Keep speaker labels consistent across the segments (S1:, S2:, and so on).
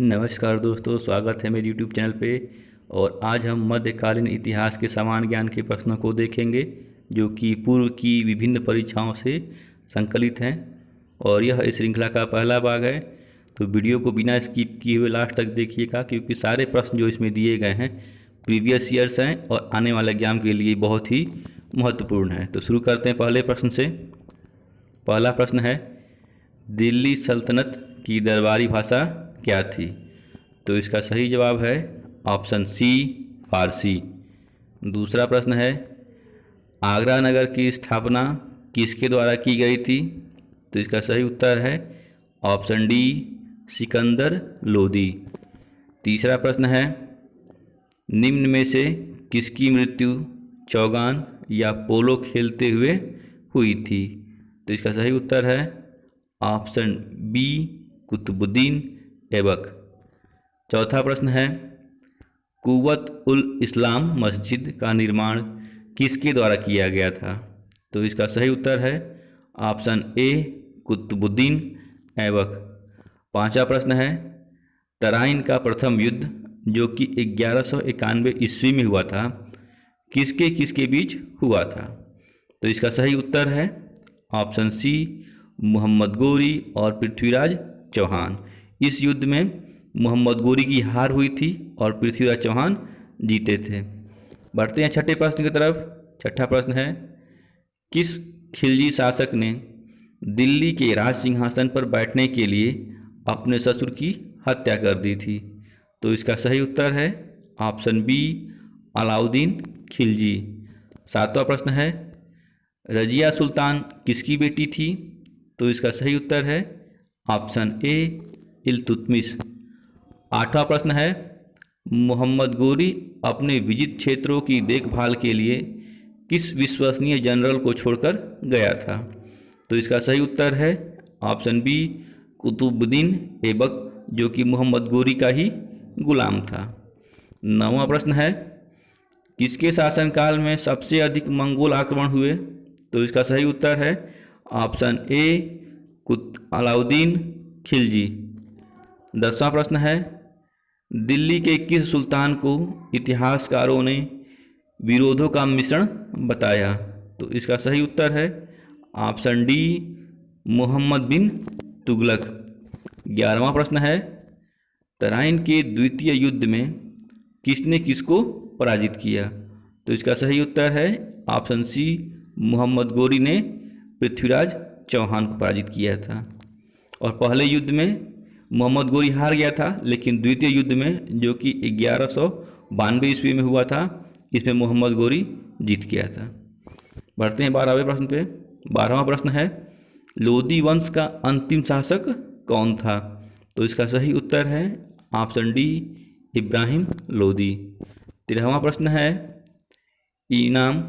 S1: नमस्कार दोस्तों, स्वागत है मेरे YouTube चैनल पे। और आज हम मध्यकालीन इतिहास के सामान्य ज्ञान के प्रश्नों को देखेंगे जो कि पूर्व की विभिन्न परीक्षाओं से संकलित हैं। और यह इस श्रृंखला का पहला भाग है, तो वीडियो को बिना स्किप किए हुए लास्ट तक देखिएगा, क्योंकि सारे प्रश्न जो इसमें दिए गए हैं प्रीवियस ईयर्स हैं और आने वाले एग्जाम के लिए बहुत ही महत्वपूर्ण है। तो शुरू करते हैं पहले प्रश्न से। पहला प्रश्न है, दिल्ली सल्तनत की दरबारी भाषा क्या थी? तो इसका सही जवाब है ऑप्शन सी, फारसी। दूसरा प्रश्न है, आगरा नगर की स्थापना किसके द्वारा की गई थी? तो इसका सही उत्तर है ऑप्शन डी, सिकंदर लोदी। तीसरा प्रश्न है, निम्न में से किसकी मृत्यु चौगान या पोलो खेलते हुए हुई थी? तो इसका सही उत्तर है ऑप्शन बी, कुतुबुद्दीन ऐबक। चौथा प्रश्न है, कुव्वत उल इस्लाम मस्जिद का निर्माण किसके द्वारा किया गया था? तो इसका सही उत्तर है ऑप्शन ए, कुतुबुद्दीन ऐबक। पांचवा प्रश्न है, तराइन का प्रथम युद्ध जो कि 1191 ईस्वी में हुआ था, किसके किसके बीच हुआ था? तो इसका सही उत्तर है ऑप्शन सी, मोहम्मद गोरी और पृथ्वीराज चौहान। इस युद्ध में मोहम्मद गोरी की हार हुई थी और पृथ्वीराज चौहान जीते थे। बढ़ते हैं छठे प्रश्न की तरफ। छठा प्रश्न है, किस खिलजी शासक ने दिल्ली के राज सिंहासन पर बैठने के लिए अपने ससुर की हत्या कर दी थी? तो इसका सही उत्तर है ऑप्शन बी, अलाउद्दीन खिलजी। सातवां प्रश्न है, रजिया सुल्तान किसकी बेटी थी? तो इसका सही उत्तर है ऑप्शन ए, इल्तुतमिश। आठवां प्रश्न है, मोहम्मद गोरी अपने विजित क्षेत्रों की देखभाल के लिए किस विश्वसनीय जनरल को छोड़कर गया था? तो इसका सही उत्तर है ऑप्शन बी, कुतुबुद्दीन ऐबक, जो कि मोहम्मद गोरी का ही गुलाम था। नौवां प्रश्न है, किसके शासनकाल में सबसे अधिक मंगोल आक्रमण हुए? तो इसका सही उत्तर है ऑप्शन ए, अलाउद्दीन खिलजी। 10वां प्रश्न है, दिल्ली के किस सुल्तान को इतिहासकारों ने विरोधों का मिश्रण बताया? तो इसका सही उत्तर है ऑप्शन डी, मोहम्मद बिन तुगलक। 11वां प्रश्न है, तराइन के द्वितीय युद्ध में किसने किसको पराजित किया? तो इसका सही उत्तर है ऑप्शन सी, मोहम्मद गोरी ने पृथ्वीराज चौहान को पराजित किया था। और पहले युद्ध में मोहम्मद गोरी हार गया था, लेकिन द्वितीय युद्ध में जो कि 1192 ईस्वी में हुआ था, इसमें मोहम्मद गोरी जीत गया था। बढ़ते हैं 12वें प्रश्न पे। 12वां प्रश्न है, लोदी वंश का अंतिम शासक कौन था? तो इसका सही उत्तर है ऑप्शन डी, इब्राहिम लोदी। 13वां प्रश्न है, इनाम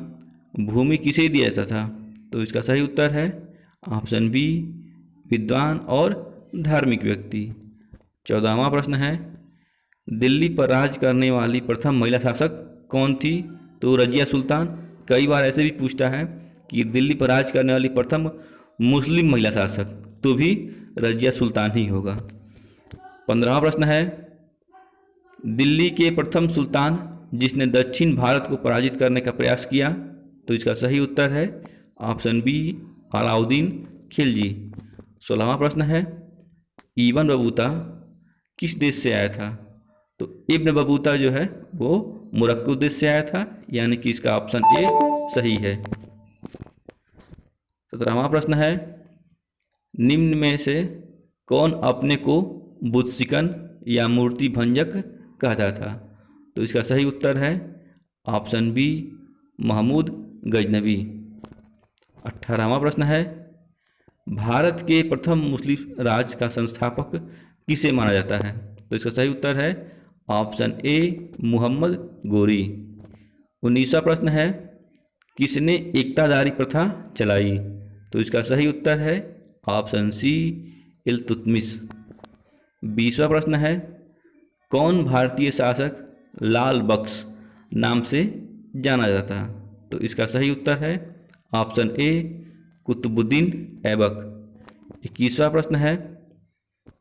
S1: भूमि किसे दिया जाता था? तो इसका सही उत्तर है ऑप्शन बी, विद्वान और धार्मिक व्यक्ति। 14वां प्रश्न है, दिल्ली पर राज करने वाली प्रथम महिला शासक कौन थी? तो रजिया सुल्तान। कई बार ऐसे भी पूछता है कि दिल्ली पर राज करने वाली प्रथम मुस्लिम महिला शासक, तो भी रजिया सुल्तान ही होगा। 15वां प्रश्न है, दिल्ली के प्रथम सुल्तान जिसने दक्षिण भारत को पराजित करने का प्रयास किया? तो इसका सही उत्तर है ऑप्शन बी, अलाउद्दीन खिलजी। 16वां प्रश्न है, इब्न बतूता किस देश से आया था? तो इब्न बतूता जो है वो मोरक्को देश से आया था, यानी कि इसका ऑप्शन ए सही है। 17वां प्रश्न है, निम्न में से कौन अपने को बुद्ध या मूर्ति भंजक कहता था? तो इसका सही उत्तर है ऑप्शन बी, महमूद गजनवी। 18वां प्रश्न है, भारत के प्रथम मुस्लिम राज का संस्थापक किसे माना जाता है? तो इसका सही उत्तर है ऑप्शन ए, मोहम्मद गोरी। 19वां प्रश्न है, किसने एकतादारी प्रथा चलाई? तो इसका सही उत्तर है ऑप्शन सी, इल्तुतमिश। 20वां प्रश्न है, कौन भारतीय शासक लाल बख्श नाम से जाना जाता? तो इसका सही उत्तर है ऑप्शन ए, कुतुबुद्दीन ऐबक। 21वां प्रश्न है,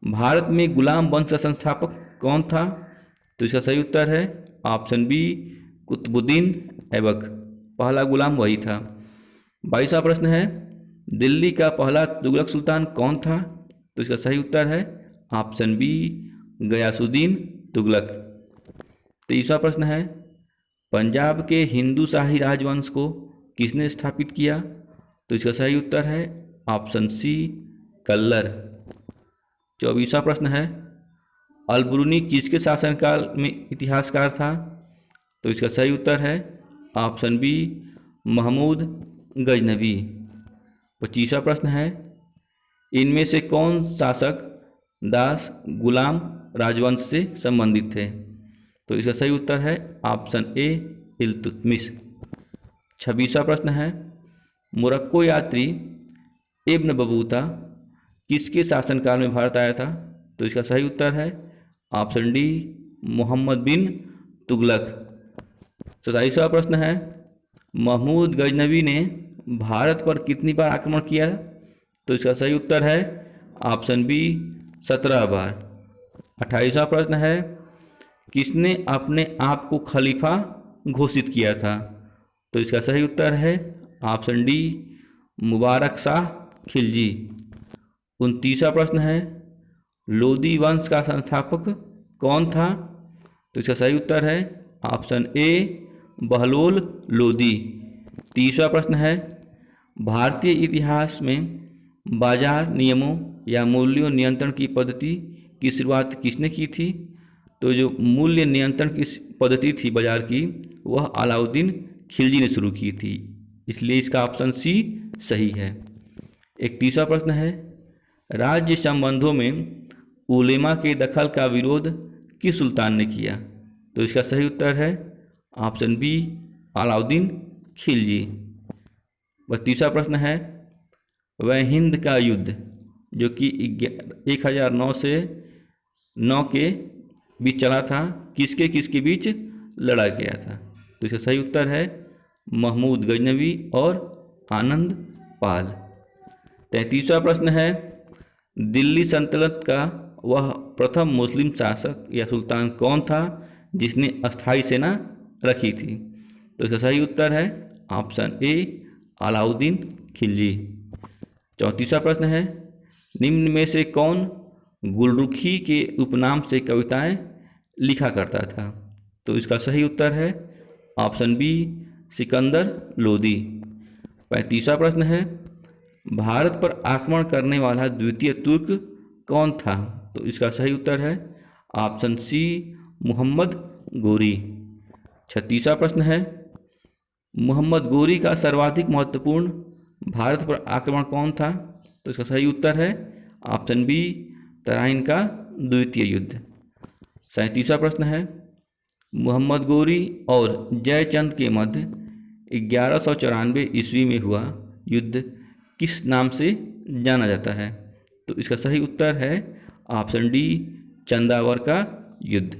S1: भारत में गुलाम वंश का संस्थापक कौन था? तो इसका सही उत्तर है ऑप्शन बी कुतुबुद्दीन ऐबक। पहला गुलाम वही था। 22वां प्रश्न है, दिल्ली का पहला तुगलक सुल्तान कौन था? तो इसका सही उत्तर है ऑप्शन बी गयासुद्दीन तुगलक। 23वां प्रश्न है, पंजाब के हिंदू शाही राजवंश को किसने स्थापित किया? तो इसका सही उत्तर है ऑप्शन सी कल्लर। 24वां प्रश्न है, अलबरूनी किसके शासनकाल में इतिहासकार था? तो इसका सही उत्तर है ऑप्शन बी महमूद गजनवी। 25वां प्रश्न है, इनमें से कौन शासक दास गुलाम राजवंश से संबंधित थे? तो इसका सही उत्तर है ऑप्शन ए इल्तुतमिश। 26वां प्रश्न है, मोरक्को यात्री इब्न बतूता किसके शासनकाल में भारत आया था? तो इसका सही उत्तर है ऑप्शन डी मोहम्मद बिन तुगलक। 27वां प्रश्न है, महमूद गजनवी ने भारत पर कितनी बार आक्रमण किया? तो इसका सही उत्तर है ऑप्शन बी 17 बार। 28वां प्रश्न है, किसने अपने आप को खलीफा घोषित किया था? तो इसका सही उत्तर है ऑप्शन डी मुबारक शाह खिलजी। 29वां प्रश्न है, लोदी वंश का संस्थापक कौन था? तो इसका सही उत्तर है ऑप्शन ए बहलोल लोदी। 30वां प्रश्न है, भारतीय इतिहास में बाजार नियमों या मूल्यों नियंत्रण की पद्धति की शुरुआत किसने की थी? तो जो मूल्य नियंत्रण की पद्धति थी बाजार की, वह अलाउद्दीन खिलजी ने शुरू की थी, इसलिए इसका ऑप्शन सी सही है। 31वां प्रश्न है, राज्य संबंधों में उलेमा के दखल का विरोध किस सुल्तान ने किया? तो इसका सही उत्तर है ऑप्शन बी अलाउद्दीन खिलजी। 32वां प्रश्न है, वह हिंद का युद्ध जो कि 1009 से 9 के बीच चला था, किसके किसके बीच लड़ा गया था? तो इसका सही उत्तर है महमूद गजनवी और आनंद पाल। 33वां प्रश्न है, दिल्ली सल्तनत का वह प्रथम मुस्लिम शासक या सुल्तान कौन था जिसने अस्थायी सेना रखी थी? तो इसका सही उत्तर है ऑप्शन ए अलाउद्दीन खिलजी। 34वां प्रश्न है, निम्न में से कौन गुलरुखी के उपनाम से कविताएं लिखा करता था? तो इसका सही उत्तर है ऑप्शन बी सिकंदर लोदी। 35वां प्रश्न है, भारत पर आक्रमण करने वाला द्वितीय तुर्क कौन था? तो इसका सही उत्तर है ऑप्शन सी मोहम्मद गोरी। 36वां प्रश्न है, मोहम्मद गोरी का सर्वाधिक महत्वपूर्ण भारत पर आक्रमण कौन था? तो इसका सही उत्तर है ऑप्शन बी तराइन का द्वितीय युद्ध। 37वां प्रश्न है, मोहम्मद गोरी और जयचंद के मध्य 1194 ईस्वी में हुआ युद्ध किस नाम से जाना जाता है? तो इसका सही उत्तर है ऑप्शन डी चंदावर का युद्ध।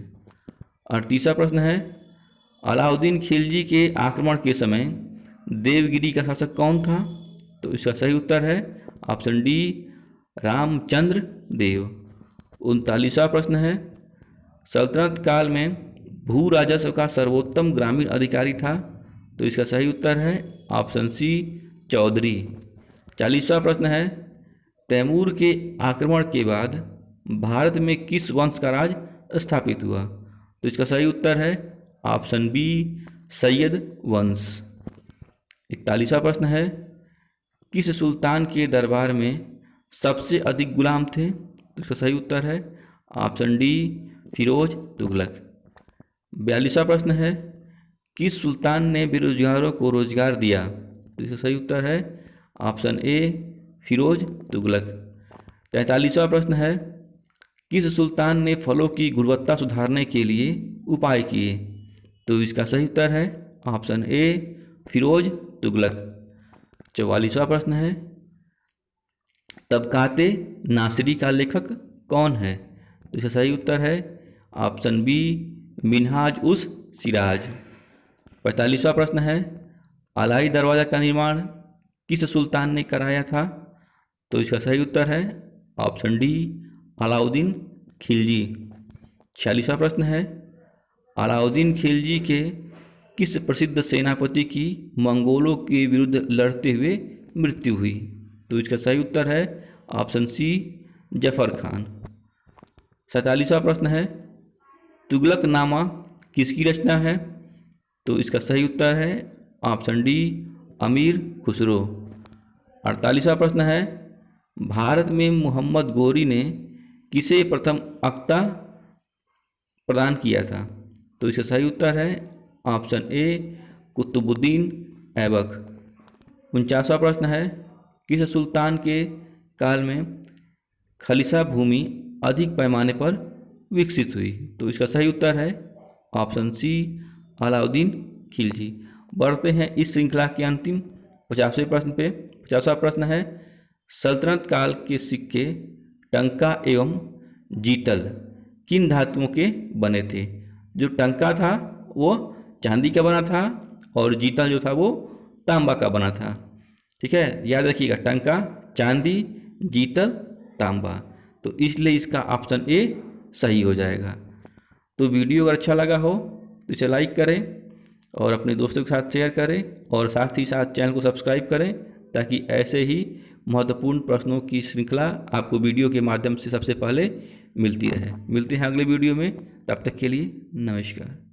S1: 38वां प्रश्न है, अलाउद्दीन खिलजी के आक्रमण के समय देवगिरी का शासक कौन था? तो इसका सही उत्तर है ऑप्शन डी रामचंद्र देव। 39वां प्रश्न है, सल्तनत काल में भू राजस्व का सर्वोत्तम ग्रामीण अधिकारी था? तो इसका सही उत्तर है ऑप्शन सी चौधरी। 40वां प्रश्न है, तैमूर के आक्रमण के बाद भारत में किस वंश का राज स्थापित हुआ? तो इसका सही उत्तर है ऑप्शन बी सैयद वंश। 41वां प्रश्न है, किस सुल्तान के दरबार में सबसे अधिक गुलाम थे? तो इसका सही उत्तर है ऑप्शन डी फिरोज तुगलक। 42वां प्रश्न है, किस सुल्तान ने बेरोजगारों को रोजगार दिया? तो इसका सही उत्तर है ऑप्शन ए फिरोज तुगलक। 43वां प्रश्न है, किस सुल्तान ने फलों की गुणवत्ता सुधारने के लिए उपाय किए? तो इसका सही उत्तर है ऑप्शन ए फिरोज तुगलक। 44वां प्रश्न है, तबकाते नासिरी का लेखक कौन है? तो इसका सही उत्तर है ऑप्शन बी मिनहाज उस सिराज। 45वां प्रश्न है, अलाई दरवाज़ा का निर्माण किस सुल्तान ने कराया था? तो इसका सही उत्तर है ऑप्शन डी अलाउद्दीन खिलजी। 46वां प्रश्न है, अलाउद्दीन खिलजी के किस प्रसिद्ध सेनापति की मंगोलों के विरुद्ध लड़ते हुए मृत्यु हुई? तो इसका सही उत्तर है ऑप्शन सी, जफर खान। 47वां प्रश्न है, तुगलकनामा किसकी रचना है? तो इसका सही उत्तर है ऑप्शन डी, अमीर खुसरो। 48वां प्रश्न है, भारत में मोहम्मद गोरी ने किसे प्रथम अक्ता प्रदान किया था? तो इसका सही उत्तर है ऑप्शन ए, कुतुबुद्दीन ऐबक। 49वां प्रश्न है, किस सुल्तान के काल में खलीसा भूमि अधिक पैमाने पर विकसित हुई? तो इसका सही उत्तर है ऑप्शन सी, अलाउद्दीन खिलजी। बढ़ते हैं इस श्रृंखला के अंतिम 50वें प्रश्न पे। 50वां प्रश्न है, सल्तनत काल के सिक्के टंका एवं जीतल किन धातुओं के बने थे? जो टंका था वो चांदी का बना था और जीतल जो था वो तांबा का बना था। ठीक है, याद रखिएगा, टंका चांदी, जीतल तांबा। तो इसलिए इसका ऑप्शन ए सही हो जाएगा। तो वीडियो अगर अच्छा लगा हो तो इसे लाइक करें और अपने दोस्तों के साथ शेयर करें और साथ ही साथ चैनल को सब्सक्राइब करें, ताकि ऐसे ही महत्वपूर्ण प्रश्नों की श्रृंखला आपको वीडियो के माध्यम से सबसे पहले मिलती रहे। मिलते हैं अगले वीडियो में, तब तक के लिए नमस्कार।